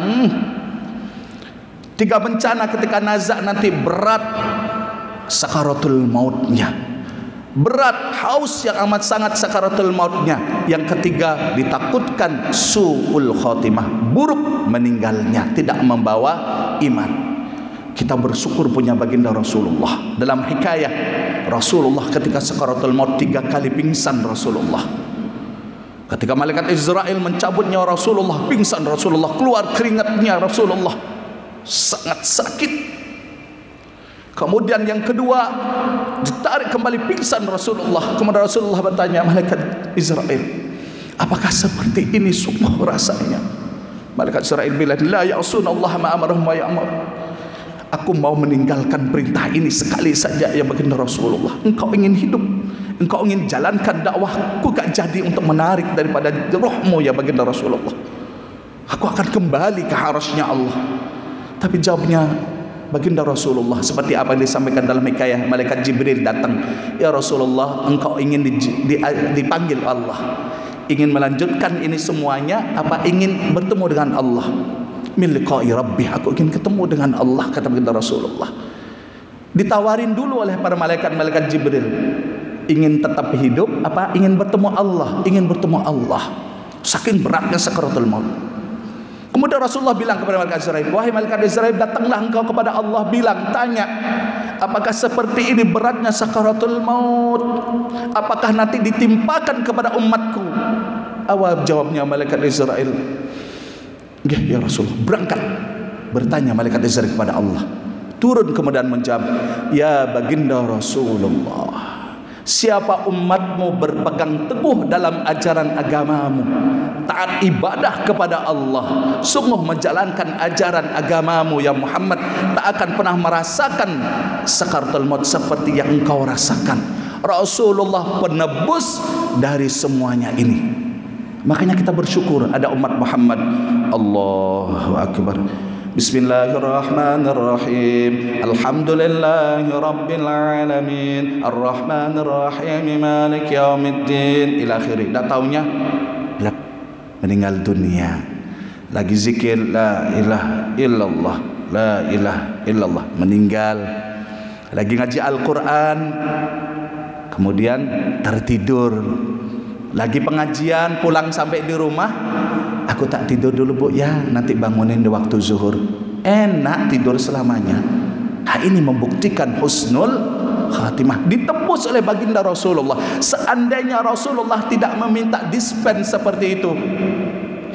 3 bencana ketika nazak nanti berat. Sakaratul mautnya berat, haus yang amat sangat sakaratul mautnya. Yang ketiga, ditakutkan su'ul khotimah, buruk meninggalnya, tidak membawa iman. Kita bersyukur punya baginda Rasulullah. Dalam hikayah Rasulullah ketika sakaratul maut 3 kali pingsan Rasulullah. Ketika malaikat Israel mencabut nyawa Rasulullah, pingsan Rasulullah, keluar keringatnya Rasulullah, sangat sakit. Kemudian yang kedua, ditarik kembali pingsan Rasulullah. Kemudian Rasulullah bertanya malaikat Israel, apakah seperti ini sungguh rasanya? Malaikat Israel bilang, la ya'sunallaha ma amarahum wa ya'mur. Aku mau meninggalkan perintah ini sekali saja ya baginda Rasulullah. Engkau ingin hidup, engkau ingin jalankan dakwahku, gak jadi untuk menarik daripada rohmu ya baginda Rasulullah. Aku akan kembali ke harasnya Allah. Tapi jawabnya baginda Rasulullah seperti apa yang disampaikan dalam hikayah. Malaikat Jibril datang, ya Rasulullah, engkau ingin dipanggil Allah, ingin melanjutkan ini semuanya, apa ingin bertemu dengan Allah? Min liqa'i rabbi, aku ingin ketemu dengan Allah, kata baginda Rasulullah. Ditawarin dulu oleh para malaikat Jibril, ingin tetap hidup apa ingin bertemu Allah? Ingin bertemu Allah. Saking beratnya sakaratul maut. Kemudian Rasulullah bilang kepada malaikat Israel, wahai malaikat Israel, datanglah engkau kepada Allah, bilang, tanya, apakah seperti ini beratnya sakaratul maut? Apakah nanti ditimpakan kepada umatku? Awal jawabnya malaikat Israel, ya Rasulullah. Berangkat bertanya malaikat Israel kepada Allah. Turun kemudian menjawab, ya baginda Rasulullah, Siapa umatmu berpegang teguh dalam ajaran agamamu, taat ibadah kepada Allah, sungguh menjalankan ajaran agamamu ya Muhammad, tak akan pernah merasakan sakaratul maut seperti yang engkau rasakan. Rasulullah penebus dari semuanya ini. Makanya kita bersyukur ada umat Muhammad. Allahu Akbar. Bismillahirrahmanirrahim. Alhamdulillahi rabbil alamin. Arrahmanirrahim. Maliki yaumiddin. Ila akhiri. Dah taunya meninggal dunia. Lagi zikir la ilaha illallah, la ilaha illallah, meninggal. Lagi ngaji Al-Quran, kemudian tertidur. Lagi pengajian, pulang sampai di rumah, aku tak tidur dulu Bu ya, nanti bangunin di waktu zuhur. Enak tidur selamanya. Ini membuktikan husnul khatimah, ditebus oleh baginda Rasulullah. Seandainya Rasulullah tidak meminta dispen seperti itu,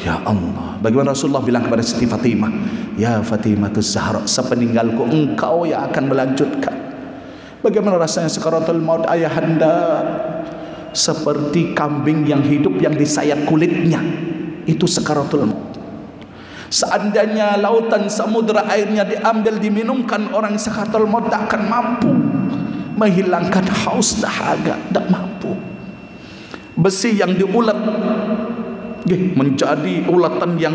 ya Allah, bagaimana Rasulullah bilang kepada Siti Fatimah, ya Fatimatus Zahra, sepeninggalku engkau yang akan melanjutkan. Bagaimana rasanya sakaratul maut ayahanda? Seperti kambing yang hidup yang disayat kulitnya, itu sakaratul maut. Seandainya lautan samudera airnya diambil diminumkan, orang sakaratul maut tak akan mampu menghilangkan haus dahaga, tak mampu. Besi yang diulat menjadi ulatan yang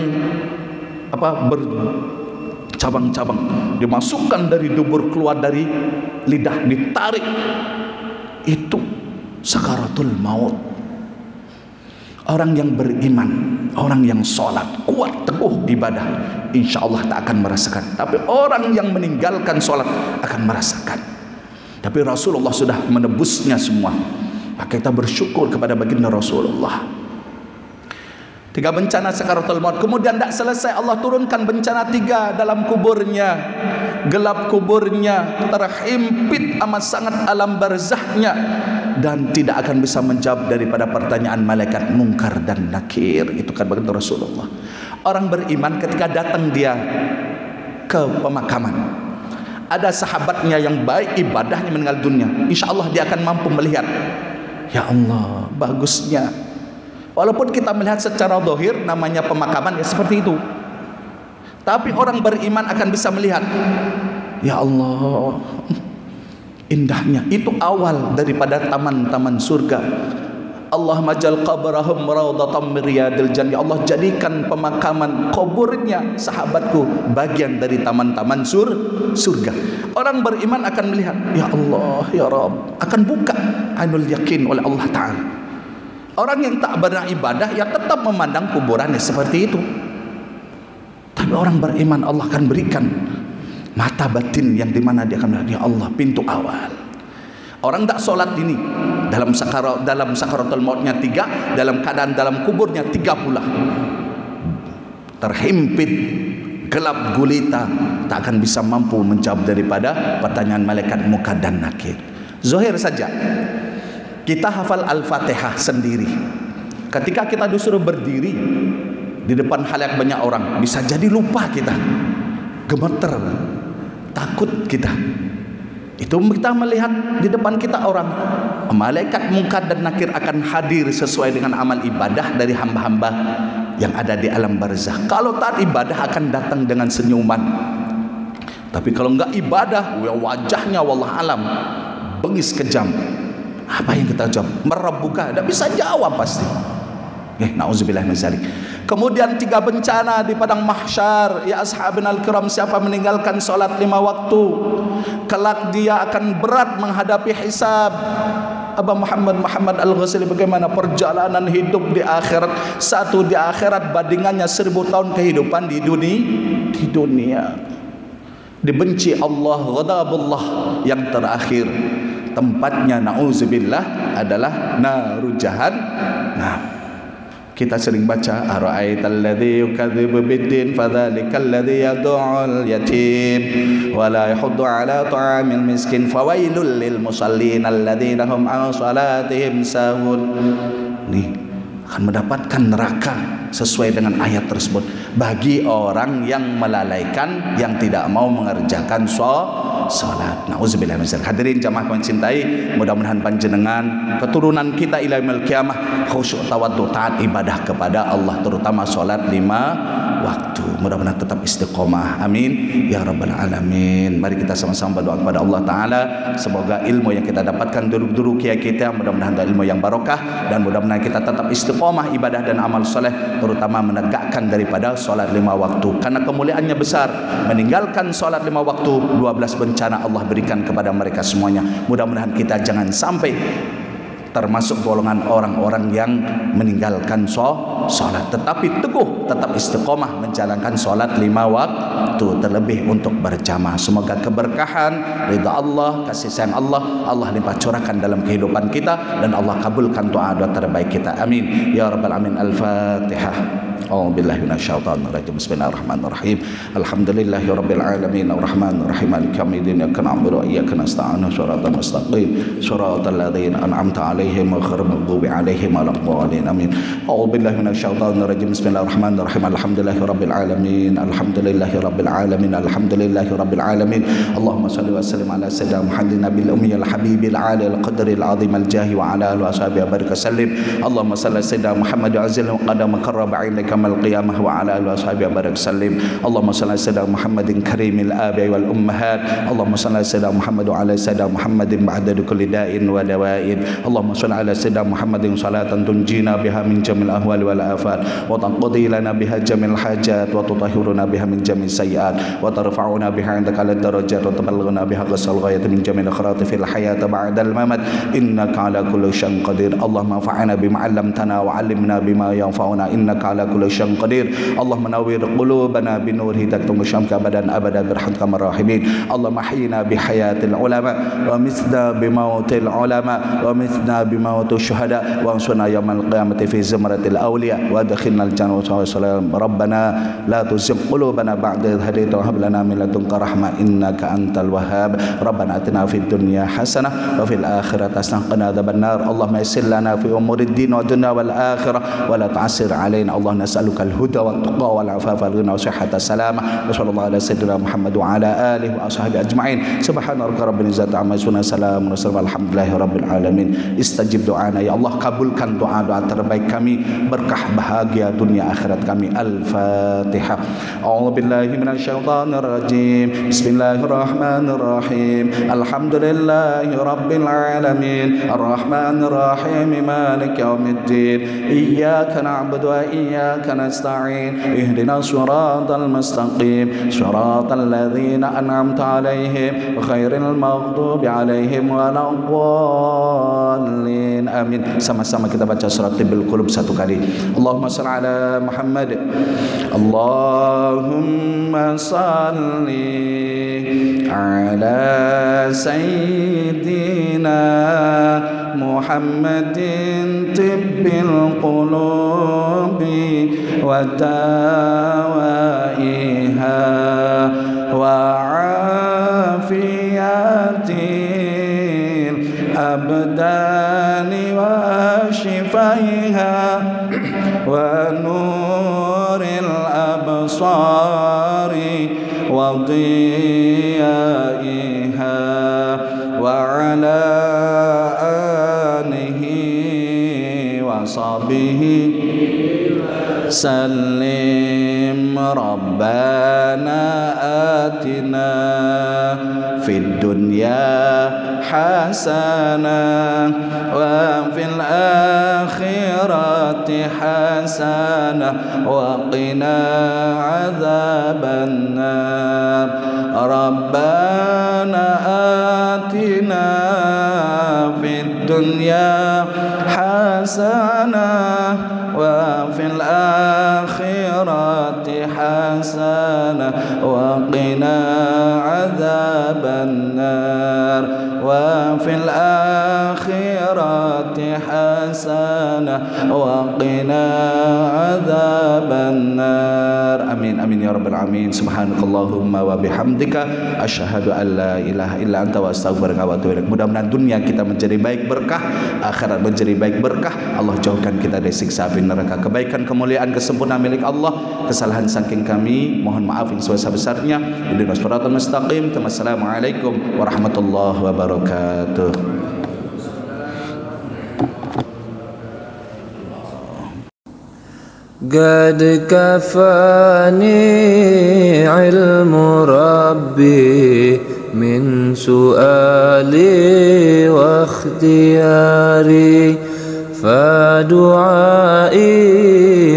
bercabang-cabang, dimasukkan dari dubur keluar dari lidah, ditarik, itu sakaratul maut. Orang yang beriman, orang yang sholat, kuat teguh ibadah, insya Allah tak akan merasakan. Tapi orang yang meninggalkan sholat akan merasakan. Tapi Rasulullah sudah menebusnya semua. Maka kita bersyukur kepada baginda Rasulullah. 3 bencana sakaratul maut. Kemudian tak selesai, Allah turunkan bencana 3 dalam kuburnya. Gelap kuburnya, terhimpit amat sangat alam barzahnya, dan tidak akan bisa menjawab daripada pertanyaan malaikat mungkar dan nakir. Itu kan baginda Rasulullah. Orang beriman ketika datang dia ke pemakaman, ada sahabatnya yang baik ibadahnya meninggal dunia, insya Allah dia akan mampu melihat, ya Allah bagusnya. Walaupun kita melihat secara zahir namanya pemakaman ya seperti itu, tapi orang beriman akan bisa melihat, ya Allah indahnya. Itu awal daripada taman-taman surga. Allahumma jal qabrahum rawdatan min riyadil jannah. Allah jadikan pemakaman kuburnya sahabatku bagian dari taman-taman surga. Orang beriman akan melihat, ya Allah ya Rabb, akan buka ainul yakin oleh Allah Ta'ala. Orang yang tak beribadah ya tetap memandang kuburannya seperti itu. Tapi orang beriman Allah akan berikan mata batin yang dimana dia akan melihat, ya Allah pintu awal. Orang tak solat ini dalam sakaratul mautnya 3, dalam keadaan dalam kuburnya 3 pula, terhimpit gelap gulita, tak akan bisa mampu menjawab daripada pertanyaan malaikat mungkar dan nakir. Zahir saja kita hafal Al-Fatihah sendiri, ketika kita disuruh berdiri di depan halayak banyak orang, bisa jadi lupa kita, gemeter, takut kita. Itu kita melihat di depan kita orang, malaikat mungkar dan nakir akan hadir sesuai dengan amal ibadah dari hamba-hamba yang ada di alam barzah. Kalau taat ibadah akan datang dengan senyuman, tapi kalau enggak ibadah, wajahnya wallah alam bengis kejam. Apa yang kita jawab? Merebuka, tidak bisa jawab pasti. Na'udzubillah min dzalik. Kemudian 3 bencana di padang mahsyar. Ya ashabin al-kiram, siapa meninggalkan solat 5 waktu, kelak dia akan berat menghadapi hisab. Abah Muhammad Al-Ghazali, bagaimana perjalanan hidup di akhirat. Satu di akhirat bandingannya 1000 tahun kehidupan di dunia. Dibenci Allah, ghadabullah. Yang terakhir tempatnya na'udzubillah adalah naru jahannam. Kita sering baca ara'aital ladzi yukadzibu biddin fadzalikal ladzi yad'ul yatim wa la yahuddu 'ala ta'amil miskin fawailul lil musallin alladzina hum 'an salatihim sahun. Nih akan mendapatkan neraka sesuai dengan ayat tersebut bagi orang yang melalaikan, yang tidak mau mengerjakan salat. Nauzubillah min dzalik. Hadirin jamaah yang cintai, mudah-mudahan panjenengan keturunan kita ila yaumil qiyamah khusyuk tawaddu taat ibadah kepada Allah, terutama salat 5 waktu. Mudah-mudahan tetap istiqomah. Amin ya rabbal alamin. Mari kita sama-sama berdoa kepada Allah Ta'ala. Semoga ilmu yang kita dapatkan dulu kiai kita, mudah-mudahan ilmu yang barokah, dan mudah-mudahan kita tetap istiqomah ibadah dan amal soleh, terutama menegakkan daripada solat 5 waktu. Karena kemuliaannya besar. Meninggalkan solat 5 waktu, 12 bencana Allah berikan kepada mereka semuanya. Mudah-mudahan kita jangan sampai termasuk golongan orang-orang yang meninggalkan sholat, tetapi teguh, tetap istiqomah menjalankan sholat 5 waktu, terlebih untuk berjamaah. Semoga keberkahan, ridha Allah, kasih sayang Allah limpah curahkan dalam kehidupan kita, dan Allah kabulkan doa-doa terbaik kita. Amin ya rabbal alamin. Al-Fatihah. A'udzubillahi minasyaitonir rajim. Bismillahirrahmanirrahim. Alhamdulillahirabbil alamin arrahmanir rahim maliki yaumiddin. Iyyaka na'budu wa iyyaka nasta'in. Shiratal mustaqim. Shiratal ladzina an'amta 'alaihim ghairil maghdubi 'alaihim waladdallin. Amin. A'udzubillahi minasyaitonir rajim. Bismillahirrahmanirrahim. Alhamdulillahirabbil alamin. Alhamdulillahirabbil alamin. Alhamdulillahirabbil alamin. Allahumma shalli wa sallim ala sayyidina Muhammadin nabiyil ummiyil habibil 'alil qadril 'azim al jahi wa ala alihi wa sahbihi barik sallim. Allahumma shalli ala sayyidina Muhammad azil qadam qarraba 'indaka القيامة وعلى آله وصحبه وبارك وسلم. اللهم صل على سيدنا محمد كريم الآباء والأمهات. اللهم صل على سيدنا محمد وعلى سيدنا محمد بعد كل داء ودواء. اللهم صل على سيدنا محمد صلاة تنجينا بها من جميع الأهوال والآفات, وتقضي لنا بها جميع الحاجات, وتطهرنا بها من جميع السيئات, وترفعنا بها عندك على الدرجات, وتبلغنا بها أقصى الغاية من جميع الخيرات في الحياة بعد الممات, إنك على كل شيء قدير. اللهم انفعنا بما علمتنا وعلمنا بما ينفعنا, إنك على كل شيء قدير. اللهم نور قلوبنا بنور هدايتك وشامك أبدا أبدا برحمتك الراحمين. اللهم أحينا بحياة العلماء, ومتنا بموت العلماء, ومتنا بموت الشهداء, وانصرنا يوم القيامة في زمرة الأولياء, وادخلنا الجنة والسلام. ربنا لا تزغ قلوبنا بعد إذ هديتنا وهب لنا من لدنك رحمة إنك أنت الوهاب. ربنا آتنا في الدنيا حسنة وفي الآخرة حسنة وقنا عذاب النار. اللهم يسر لنا في أمور الدين والدنيا والآخرة, ولا تعسر علينا. اللهم نسألك الهدى والتقى والعفاف والغنى وصحة السلامة. وصلى الله على سيدنا محمد وعلى آله وأصحابه أجمعين. سبحان ربك رب العزة عما يصفون, سلام والحمد لله رب العالمين. Istajib doana ya Allah, kabulkan doa-doa terbaik kami, berkah bahagia dunia akhirat kami. Al-Fatihah. A'udzubillahi minasyaitonir rajim. Bismillahirrahmanirrahim. Alhamdulillahi rabbil alamin. Arrahmanir rahim. Maliki yaumiddin. Iyyaka na'budu wa iyyaka nasta'in. Ihdinas siratal mustaqim. Siratal ladzina an'amta 'alaihim ghairil maghdubi 'alaihim waladdallin. Amin. Sama-sama kita baca surat Tibil Qulub satu kali. Allahumma shalli ala Muhammad. Allahumma shalli ala sayyidina Muhammadin tibbil qulubi wa dawaiha wa afiyatil abdani wa shifaiha wa nuril absari wa diyaiha wa ala alihi wa sahbihi sallim. Rabbana atina fid dunya hasanah wa fil akhirati hasanah wa qina adzaban nar. Rabbana atina fid dunya hasanah wa fil akhirati hasanah wa qina adzaban nar. Wa fil akhirati hasanah wa qina adzaban nar. Amin. amin ya rabbal alamin. Subhanakallahumma wa bihamdika asyhadu an la ilaha illa anta wa astaghfiruka wa atubu ilaik. Mudah-mudahan dunia kita menjadi baik berkah, akhirat menjadi baik berkah. Allah jauhkan kita dari siksa api neraka. Kebaikan, kemuliaan, kesempurnaan milik Allah. Kesalahan saking kami mohon maaf yang sebesar-besarnya. Ihdinas shiratal mustaqim. Wassalamualaikum warahmatullahi wabarakatuh. قد كفاني علم ربي من سؤالي واختياري فدعائي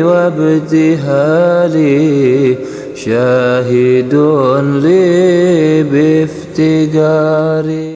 وابتهالي شاهد لي بافتقاري.